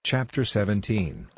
Chapter 17.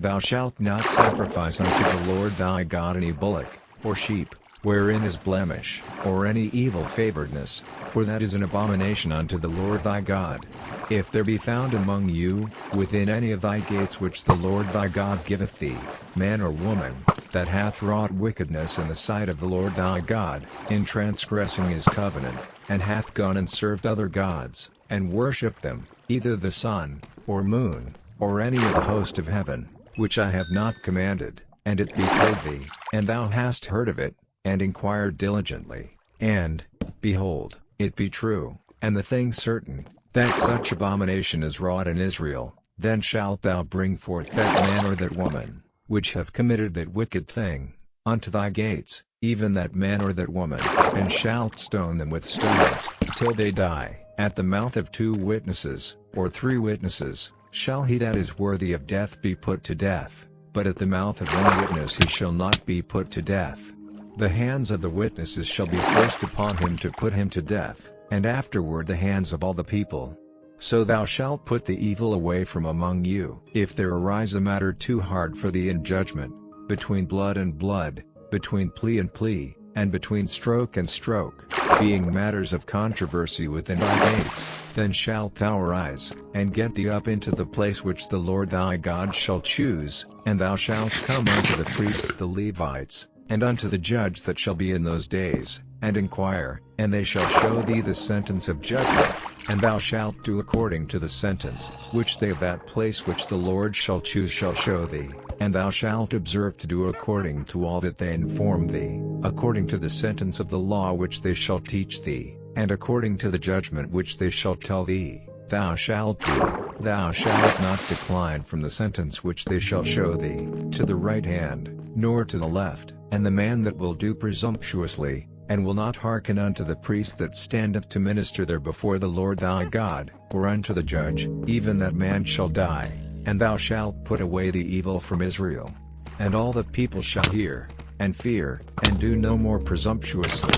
Thou shalt not sacrifice unto the Lord thy God any bullock, or sheep, wherein is blemish, or any evil favoredness, for that is an abomination unto the Lord thy God. If there be found among you, within any of thy gates which the Lord thy God giveth thee, man or woman, that hath wrought wickedness in the sight of the Lord thy God, in transgressing his covenant, and hath gone and served other gods, and worshipped them, either the sun, or moon, or any of the host of heaven, which I have not commanded, and it be told thee, and thou hast heard of it, and inquired diligently, and, behold, it be true, and the thing certain, that such abomination is wrought in Israel, then shalt thou bring forth that man or that woman, which have committed that wicked thing, unto thy gates, even that man or that woman, and shalt stone them with stones, till they die. At the mouth of 2 witnesses, or 3 witnesses, shall he that is worthy of death be put to death, but at the mouth of 1 witness he shall not be put to death. The hands of the witnesses shall be first upon him to put him to death, and afterward the hands of all the people. So thou shalt put the evil away from among you. If there arise a matter too hard for thee in judgment, between blood and blood, between plea and plea, and between stroke and stroke, being matters of controversy within thy gates, then shalt thou arise, and get thee up into the place which the Lord thy God shall choose, and thou shalt come unto the priests the Levites, and unto the judge that shall be in those days, and inquire, and they shall show thee the sentence of judgment, and thou shalt do according to the sentence, which they of that place which the Lord shall choose shall show thee, and thou shalt observe to do according to all that they inform thee, according to the sentence of the law which they shall teach thee, and according to the judgment which they shall tell thee, thou shalt do. Thou shalt not decline from the sentence which they shall show thee, to the right hand, nor to the left. And the man that will do presumptuously, and will not hearken unto the priest that standeth to minister there before the Lord thy God, or unto the judge, even that man shall die, and thou shalt put away the evil from Israel. And all the people shall hear, and fear, and do no more presumptuously.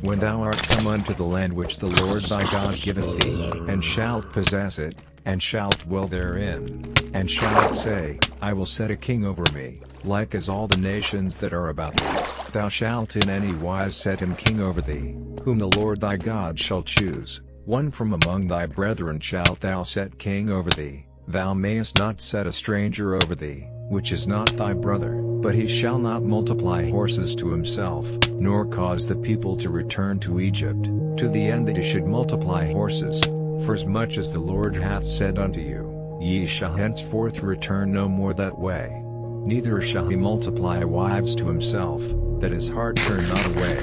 When thou art come unto the land which the Lord thy God giveth thee, and shalt possess it, and shalt dwell therein, and shalt say, I will set a king over me, like as all the nations that are about thee. Thou shalt in any wise set him king over thee, whom the Lord thy God shall choose. One from among thy brethren shalt thou set king over thee. Thou mayest not set a stranger over thee, which is not thy brother, but he shall not multiply horses to himself, nor cause the people to return to Egypt, to the end that he should multiply horses. For as much as the Lord hath said unto you, ye shall henceforth return no more that way. Neither shall he multiply wives to himself, that his heart turn not away,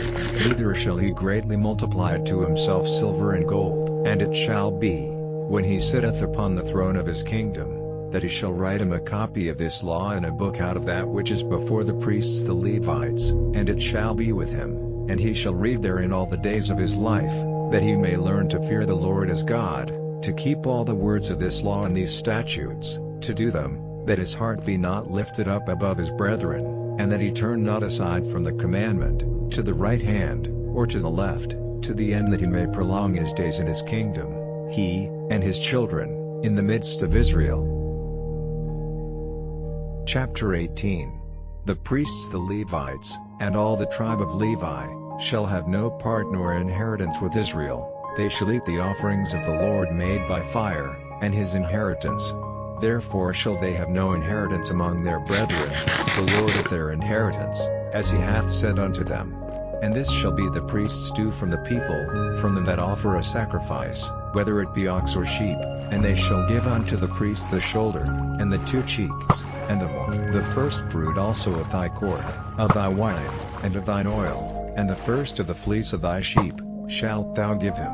neither shall he greatly multiply to himself silver and gold. And it shall be, when he sitteth upon the throne of his kingdom, that he shall write him a copy of this law in a book out of that which is before the priests the Levites, and it shall be with him, and he shall read therein all the days of his life, that he may learn to fear the Lord his God, to keep all the words of this law and these statutes, to do them, that his heart be not lifted up above his brethren, and that he turn not aside from the commandment, to the right hand, or to the left, to the end that he may prolong his days in his kingdom, he, and his children, in the midst of Israel. Chapter 18. The priests the Levites, and all the tribe of Levi, shall have no part nor inheritance with Israel. They shall eat the offerings of the Lord made by fire, and his inheritance. Therefore shall they have no inheritance among their brethren, the Lord is their inheritance, as he hath said unto them. And this shall be the priest's due from the people, from them that offer a sacrifice, whether it be ox or sheep, and they shall give unto the priest the shoulder, and the 2 cheeks, and the first fruit also of thy corn, of thy wine, and of thine oil, and the first of the fleece of thy sheep, shalt thou give him.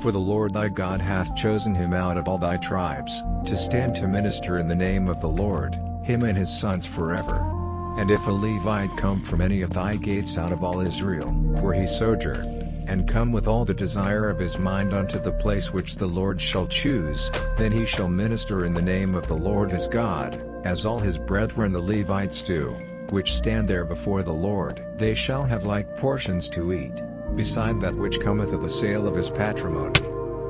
For the Lord thy God hath chosen him out of all thy tribes, to stand to minister in the name of the Lord, him and his sons forever. And if a Levite come from any of thy gates out of all Israel, where he sojourned, and come with all the desire of his mind unto the place which the Lord shall choose, then he shall minister in the name of the Lord his God, as all his brethren the Levites do, which stand there before the Lord. They shall have like portions to eat, beside that which cometh of the sale of his patrimony.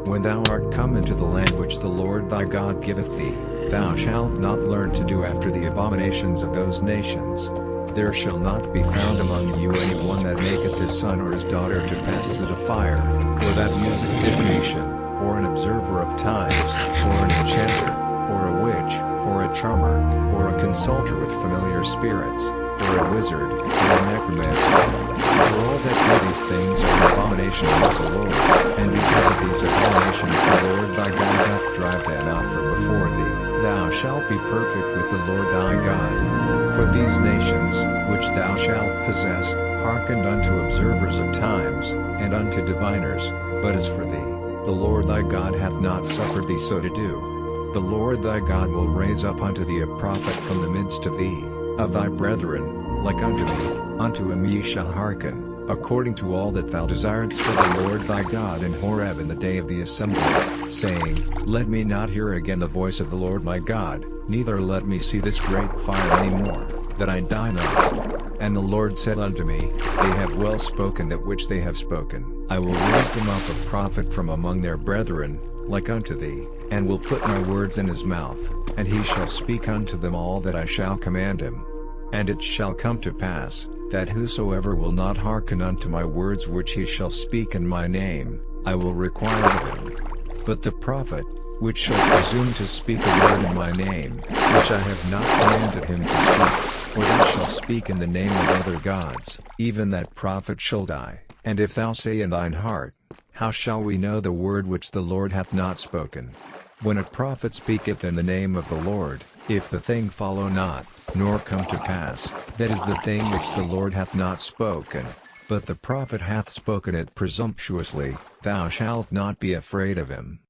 When thou art come into the land which the Lord thy God giveth thee, thou shalt not learn to do after the abominations of those nations. There shall not be found among you any one that maketh his son or his daughter to pass through the fire, or that useth divination, or an observer of times, or an enchanter, or a witch, or a charmer, or a consulter with familiar spirits, or a wizard, or a necromancer. For all that do these things are an abomination unto the Lord, and because of these abominations the Lord thy God doth drive them out from before thee. Thou shalt be perfect with the Lord thy God. For these nations, which thou shalt possess, hearkened unto observers of times, and unto diviners, but as for thee, the Lord thy God hath not suffered thee so to do. The Lord thy God will raise up unto thee a prophet from the midst of thee, of thy brethren, like unto me, unto him ye shall hearken, according to all that thou desiredst of the Lord thy God in Horeb in the day of the assembly, saying, Let me not hear again the voice of the Lord my God, neither let me see this great fire any more, that I die not. And the Lord said unto me, They have well spoken that which they have spoken. I will raise them up a prophet from among their brethren, like unto thee, and will put my words in his mouth, and he shall speak unto them all that I shall command him. And it shall come to pass, that whosoever will not hearken unto my words which he shall speak in my name, I will require of him. But the prophet, which shall presume to speak a word in my name, which I have not commanded him to speak, or that shall speak in the name of other gods, even that prophet shall die. And if thou say in thine heart, How shall we know the word which the Lord hath not spoken? When a prophet speaketh in the name of the Lord, if the thing follow not, nor come to pass, that is the thing which the Lord hath not spoken, but the prophet hath spoken it presumptuously, thou shalt not be afraid of him.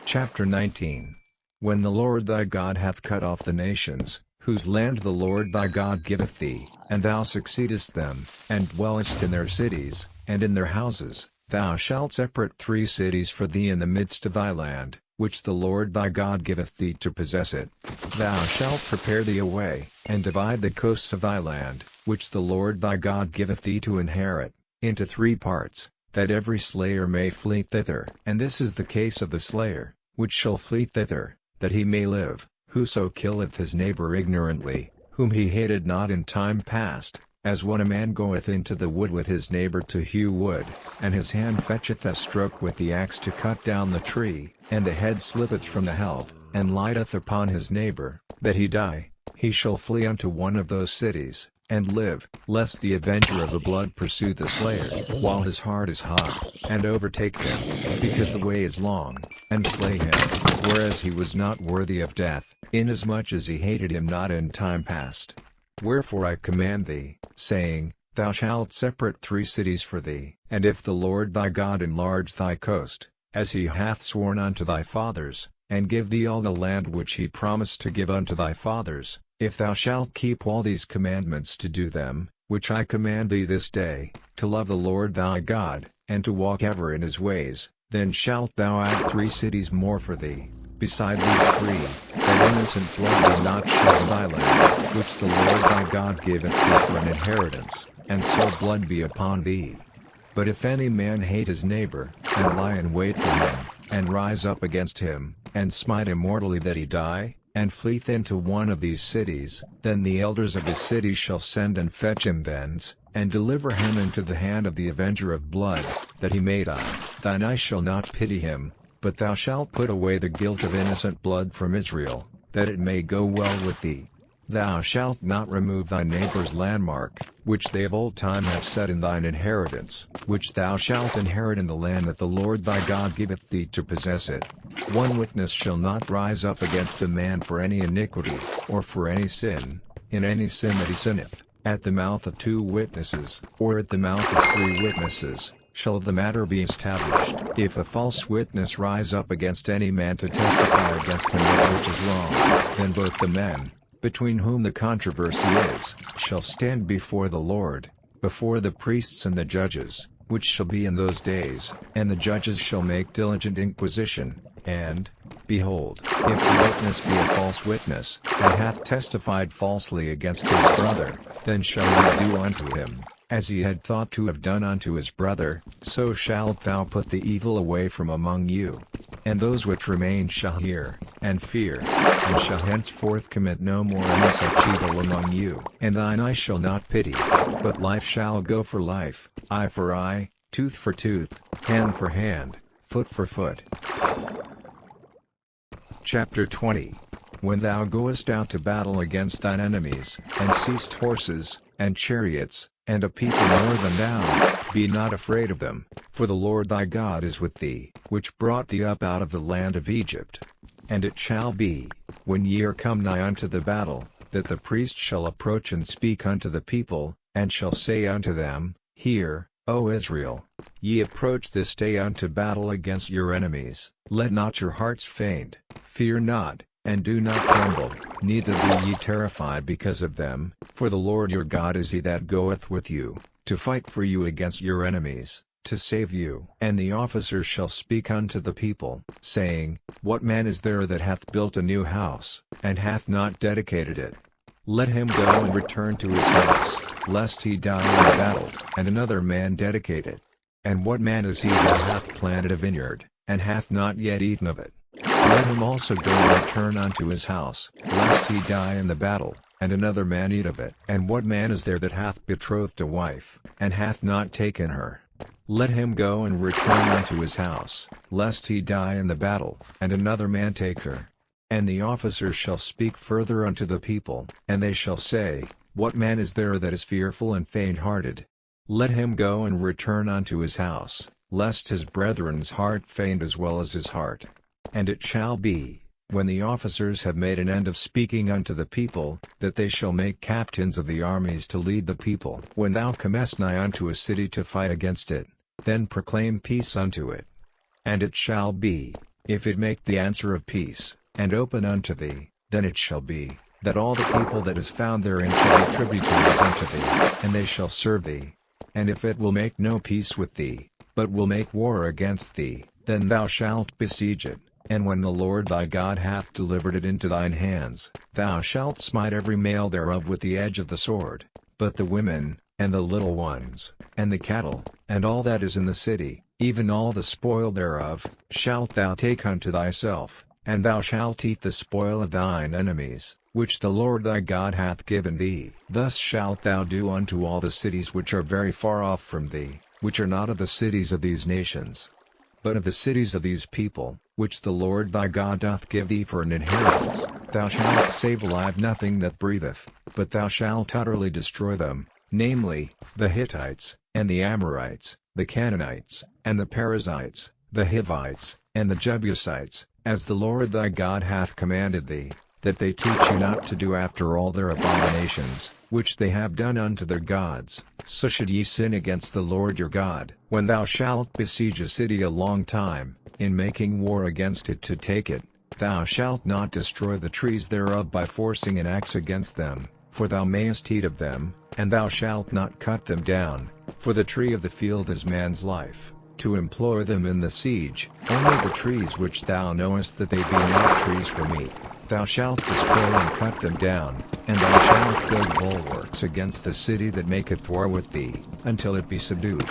Chapter 19. When the Lord thy God hath cut off the nations, whose land the Lord thy God giveth thee, and thou succeedest them, and dwellest in their cities, and in their houses, thou shalt separate 3 cities for thee in the midst of thy land, which the Lord thy God giveth thee to possess it. Thou shalt prepare thee a way, and divide the coasts of thy land, which the Lord thy God giveth thee to inherit, into 3 parts, that every slayer may flee thither. And this is the case of the slayer, which shall flee thither, that he may live, whoso killeth his neighbor ignorantly, whom he hated not in time past, as when a man goeth into the wood with his neighbor to hew wood, and his hand fetcheth a stroke with the axe to cut down the tree, and the head slippeth from the helve, and lighteth upon his neighbor, that he die, he shall flee unto one of those cities, and live, lest the avenger of the blood pursue the slayer, while his heart is hot, and overtake him, because the way is long, and slay him, whereas he was not worthy of death, inasmuch as he hated him not in time past. Wherefore I command thee, saying, Thou shalt separate 3 cities for thee. And if the Lord thy God enlarge thy coast, as he hath sworn unto thy fathers, and give thee all the land which he promised to give unto thy fathers, if thou shalt keep all these commandments to do them, which I command thee this day, to love the Lord thy God, and to walk ever in his ways, then shalt thou add 3 cities more for thee, beside these 3, that innocent blood be not shed in thy land, which the Lord thy God giveth thee for an inheritance, and so blood be upon thee. But if any man hate his neighbor, and lie in wait for him, and rise up against him, and smite him mortally that he die, and fleeth into one of these cities, then the elders of his city shall send and fetch him thence, and deliver him into the hand of the avenger of blood, that he may die. Thine eye shall not pity him, but thou shalt put away the guilt of innocent blood from Israel, that it may go well with thee. Thou shalt not remove thy neighbor's landmark, which they of old time have set in thine inheritance, which thou shalt inherit in the land that the Lord thy God giveth thee to possess it. One witness shall not rise up against a man for any iniquity, or for any sin, in any sin that he sinneth. At the mouth of 2 witnesses, or at the mouth of 3 witnesses, shall the matter be established. If a false witness rise up against any man to testify against him that which is wrong, then both the men, between whom the controversy is, shall stand before the Lord, before the priests and the judges, which shall be in those days, and the judges shall make diligent inquisition, and, behold, if the witness be a false witness, and hath testified falsely against his brother, then shall he do unto him, as he had thought to have done unto his brother, so shalt thou put the evil away from among you. And those which remain shall hear, and fear, and shall henceforth commit no more any such evil among you. And thine eye shall not pity, but life shall go for life, eye for eye, tooth for tooth, hand for hand, foot for foot. Chapter 20. When thou goest out to battle against thine enemies, and seest horses, and chariots, and a people more than thou, be not afraid of them, for the Lord thy God is with thee, which brought thee up out of the land of Egypt. And it shall be, when ye are come nigh unto the battle, that the priest shall approach and speak unto the people, and shall say unto them, Hear, O Israel, ye approach this day unto battle against your enemies. Let not your hearts faint, fear not, and do not tremble, neither be ye terrified because of them, for the Lord your God is he that goeth with you, to fight for you against your enemies, to save you. And the officers shall speak unto the people, saying, What man is there that hath built a new house, and hath not dedicated it? Let him go and return to his house, lest he die in the battle, and another man dedicate it. And what man is he that hath planted a vineyard, and hath not yet eaten of it? Let him also go and return unto his house, lest he die in the battle, and another man eat of it. And what man is there that hath betrothed a wife, and hath not taken her? Let him go and return unto his house, lest he die in the battle, and another man take her. And the officers shall speak further unto the people, and they shall say, What man is there that is fearful and faint-hearted? Let him go and return unto his house, lest his brethren's heart faint as well as his heart. And it shall be, when the officers have made an end of speaking unto the people, that they shall make captains of the armies to lead the people. When thou comest nigh unto a city to fight against it, then proclaim peace unto it. And it shall be, if it make the answer of peace, and open unto thee, then it shall be, that all the people that is found therein shall be tributaries unto thee, and they shall serve thee. And if it will make no peace with thee, but will make war against thee, then thou shalt besiege it. And when the Lord thy God hath delivered it into thine hands, thou shalt smite every male thereof with the edge of the sword, but the women, and the little ones, and the cattle, and all that is in the city, even all the spoil thereof, shalt thou take unto thyself, and thou shalt eat the spoil of thine enemies, which the Lord thy God hath given thee. Thus shalt thou do unto all the cities which are very far off from thee, which are not of the cities of these nations, but of the cities of these people, which the Lord thy God doth give thee for an inheritance. Thou shalt save alive nothing that breatheth, but thou shalt utterly destroy them, namely, the Hittites, and the Amorites, the Canaanites, and the Perizzites, the Hivites, and the Jebusites, as the Lord thy God hath commanded thee, that they teach you not to do after all their abominations, which they have done unto their gods, so should ye sin against the Lord your God. When thou shalt besiege a city a long time, in making war against it to take it, thou shalt not destroy the trees thereof by forcing an axe against them, for thou mayest eat of them, and thou shalt not cut them down, for the tree of the field is man's life, to employ them in the siege. Only the trees which thou knowest that they be not trees for meat, thou shalt destroy and cut them down, and thou shalt build bulwarks against the city that maketh war with thee, until it be subdued.